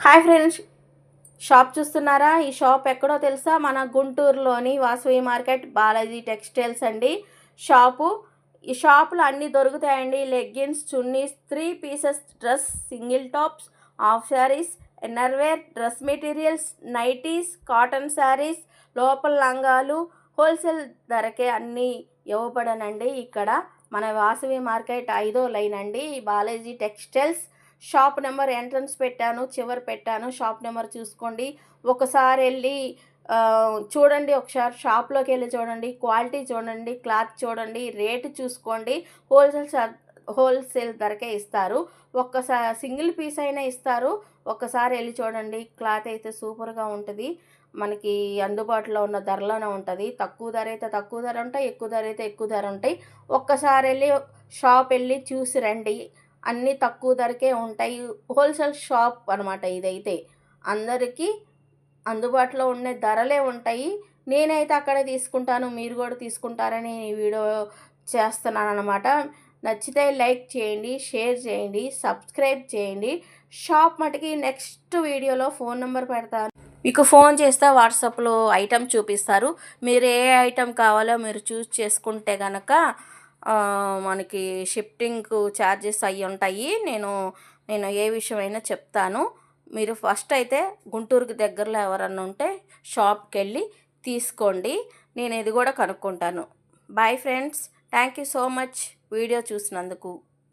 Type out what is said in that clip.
Hi friends, shop చూస్తున్నారా? ఈ shop ఎక్కడో తెలుసా? మన గుంటూరులోని వాసవి మార్కెట్ బాలాజీ టెక్స్టైల్స్ అండి షాపు. ఈ షాపులో అన్నీ దొరుకుతాయండి. Leggings, chunnis, 3 pieces dress, single tops, half saris, innerwear, dress materials, nighties, cotton saris, లోపల లంగాలు హోల్సేల్ ధరకే అన్నీ ఇవ్వబడనండి. ఇక్కడ మన వాసవి మార్కెట్ 5వ లైన్ అండి. Balaji textiles shop number entrance పెట్టాను, చివరి పెట్టాను. షాప్ నెంబర్ చూసుకోండి. ఒకసారి వెళ్ళి చూడండి. ఒకసారి షాప్లోకి వెళ్ళి చూడండి, క్వాలిటీ చూడండి, క్లాత్ చూడండి, రేటు చూసుకోండి. హోల్సేల్ ధరకే ఇస్తారు. ఒక్కసారి సింగిల్ పీస్ అయినా ఇస్తారు. ఒక్కసారి వెళ్ళి చూడండి. క్లాత్ అయితే సూపర్గా ఉంటుంది. మనకి అందుబాటులో ఉన్న ధరలోనే ఉంటుంది. తక్కువ ధర అయితే తక్కువ ధర ఉంటాయి, ఎక్కువ ధర అయితే ఎక్కువ ధర ఉంటాయి. ఒక్కసారి వెళ్ళి షాప్ వెళ్ళి చూసి రండి. అన్నీ తక్కువ ధరకే ఉంటాయి. హోల్సేల్ షాప్ అనమాట ఇదైతే. అందరికీ అందుబాటులో ఉండే ధరలే ఉంటాయి. నేనైతే అక్కడే తీసుకుంటాను, మీరు కూడా తీసుకుంటారని ఈ వీడియో చేస్తున్నాను అనమాట. నచ్చితే లైక్ చేయండి, షేర్ చేయండి, సబ్స్క్రైబ్ చేయండి. షాప్ మటుకి నెక్స్ట్ వీడియోలో ఫోన్ నెంబర్ పెడతాను. మీకు ఫోన్ చేస్తే వాట్సాప్లో ఐటెం చూపిస్తారు. మీరు ఏ ఐటెం కావాలో మీరు చూస్ చేసుకుంటే కనుక మనకి షిఫ్టింగ్ ఛార్జెస్ అవి ఉంటాయి. నేను ఏ విషయమైనా చెప్తాను. మీరు ఫస్ట్ అయితే గుంటూరుకి దగ్గరలో ఎవరన్నా ఉంటే షాప్కి వెళ్ళి తీసుకోండి. నేను ఇది కూడా కనుక్కుంటాను. Bye friends, thank you so much video చూసినందుకు.